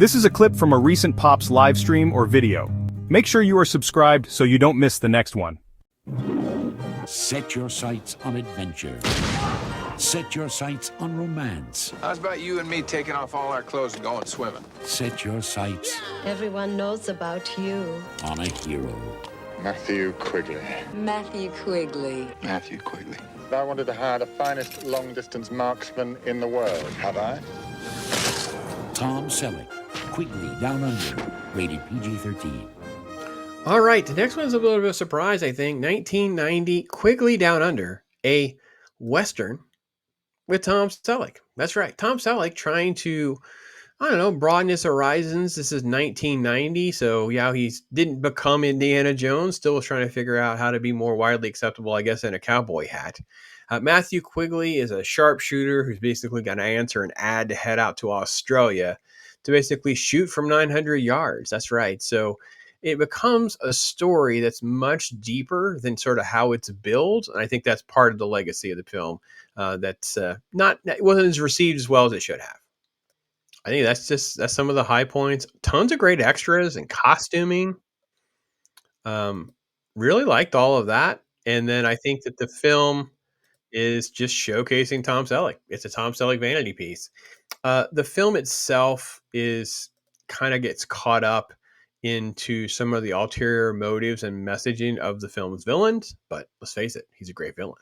This is a clip from a recent Pops live stream or video. Make sure you are subscribed so you don't miss the next one. Set your sights on adventure. Set your sights on romance. How's about you and me taking off all our clothes and going swimming? Set your sights Everyone knows about you. on a hero. Matthew Quigley. Matthew Quigley. Matthew Quigley. I wanted to hire the finest long-distance marksman in the world, have I? Tom Selleck, Quigley Down Under, rated PG-13. All right, the next one's a little bit of a surprise, I think. 1990, Quigley Down Under, a Western with Tom Selleck. That's right, Tom Selleck trying to, broaden his horizons. This is 1990, so yeah, he didn't become Indiana Jones, still was trying to figure out how to be more widely acceptable, I guess, in a cowboy hat. Matthew Quigley is a sharpshooter who's basically going to answer an ad to head out to Australia to basically shoot from 900 yards. That's right, so it becomes a story that's much deeper than sort of how it's billed. And I think that's part of the legacy of the film. It wasn't as received as well as it should have. I think that's some of the high points. Tons of great extras and costuming. Really liked all of that. And then I think that the film is just showcasing Tom Selleck. It's a Tom Selleck vanity piece. The film itself kind of gets caught up into some of the ulterior motives and messaging of the film's villains, but let's face it, he's a great villain.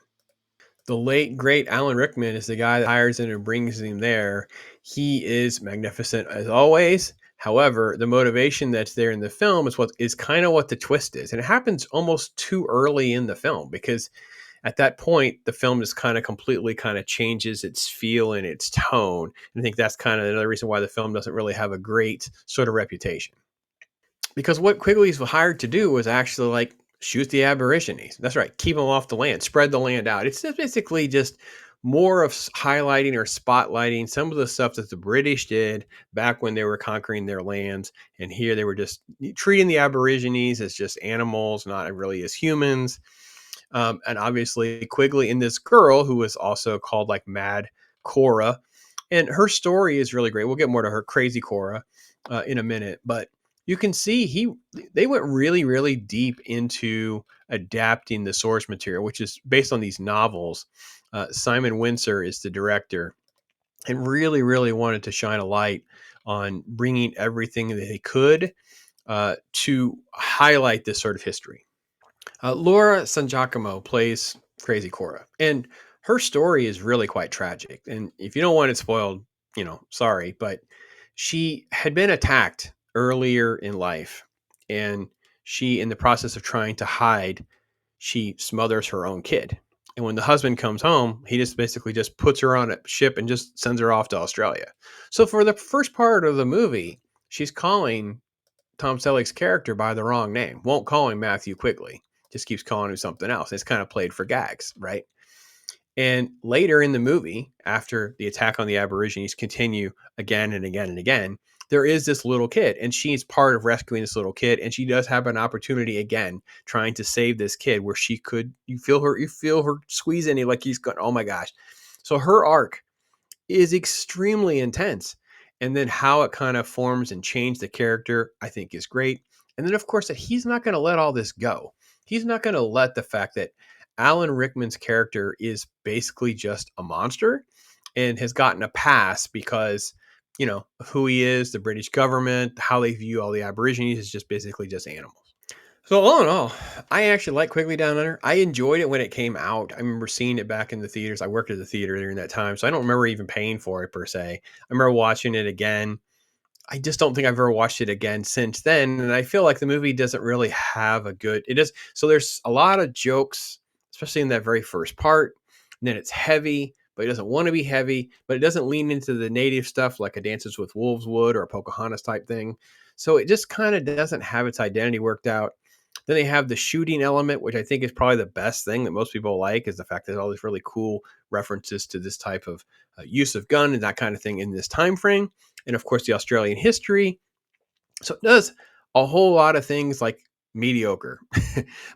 The late, great Alan Rickman is the guy that hires him and brings him there. He is magnificent as always. However, the motivation that's there in the film is kind of what the twist is. And it happens almost too early in the film because at that point, the film just completely changes its feel and its tone. And I think that's kind of another reason why the film doesn't really have a great sort of reputation. Because what Quigley's hired to do was actually shoot the Aborigines. That's right. Keep them off the land, spread the land out. It's basically just more of highlighting or spotlighting some of the stuff that the British did back when they were conquering their lands. And here they were just treating the Aborigines as just animals, not really as humans. And obviously Quigley and this girl who was also called Mad Cora. And her story is really great. We'll get more to her crazy Cora in a minute, but you can see they went really, really deep into adapting the source material, which is based on these novels. Simon Windsor is the director and really, really wanted to shine a light on bringing everything that they could to highlight this sort of history. Laura San Giacomo plays Crazy Cora, and her story is really quite tragic. And if you don't want it spoiled, sorry, but she had been attacked earlier in life, and she, in the process of trying to hide, she smothers her own kid. And when the husband comes home, he just basically just puts her on a ship and just sends her off to Australia. So for the first part of the movie, she's calling Tom Selleck's character by the wrong name. Won't call him Matthew Quigley. Just keeps calling him something else. It's kind of played for gags, right? And later in the movie, after the attack on the Aborigines continue again and again and again, there is this little kid, and she's part of rescuing this little kid. And she does have an opportunity again, trying to save this kid, where you feel her squeezing it, he's going, oh my gosh. So her arc is extremely intense. And then how it kind of forms and changes the character, I think is great. And then of course that he's not going to let all this go. He's not going to let the fact that Alan Rickman's character is basically just a monster and has gotten a pass because of who he is, the British government, how they view all the Aborigines is just basically just animals. So all in all, I actually like Quigley Down Under. I enjoyed it when it came out. I remember seeing it back in the theaters. I worked at the theater during that time, so I don't remember even paying for it per se. I remember watching it again. I just don't think I've ever watched it again since then. And I feel like the movie doesn't really have so there's a lot of jokes, especially in that very first part. And then it's heavy, but it doesn't want to be heavy, but it doesn't lean into the native stuff like a Dances with Wolves would or a Pocahontas type thing. So it just kind of doesn't have its identity worked out. Then they have the shooting element, which I think is probably the best thing that most people like, is the fact that there's all these really cool references to this type of use of gun and that kind of thing in this time frame. And of course, the Australian history. So it does a whole lot of things mediocre,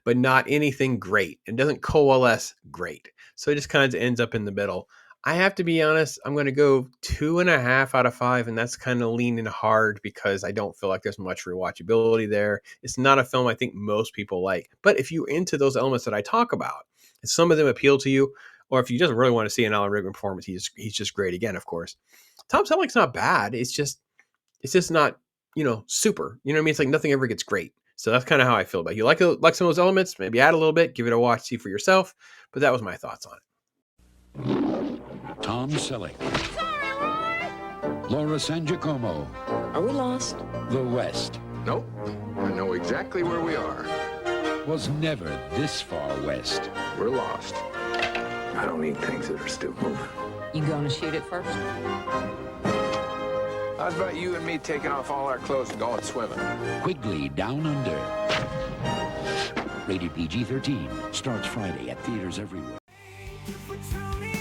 but not anything great. It doesn't coalesce great. So it just kind of ends up in the middle. I have to be honest, I'm going to go 2.5 out of 5, and that's kind of leaning hard because I don't feel like there's much rewatchability there. It's not a film I think most people like. But if you're into those elements that I talk about, and some of them appeal to you, or if you just really want to see an Alan Rickman performance, he's just great again, of course. Tom Selleck's not bad. It's just not, super. You know what I mean? It's like nothing ever gets great. So that's kind of how I feel about it. You like some of those elements, maybe add a little bit, give it a watch, see for yourself. But that was my thoughts on it. Tom Selleck. Laura San Giacomo. Are we lost? The West Nope. I know exactly where we are. was never this far west. We're lost. I don't need things that are still moving. You gonna shoot it first? How's about you and me taking off all our clothes and going swimming? Quigley Down Under. Rated PG-13. Starts Friday at theaters everywhere. For truly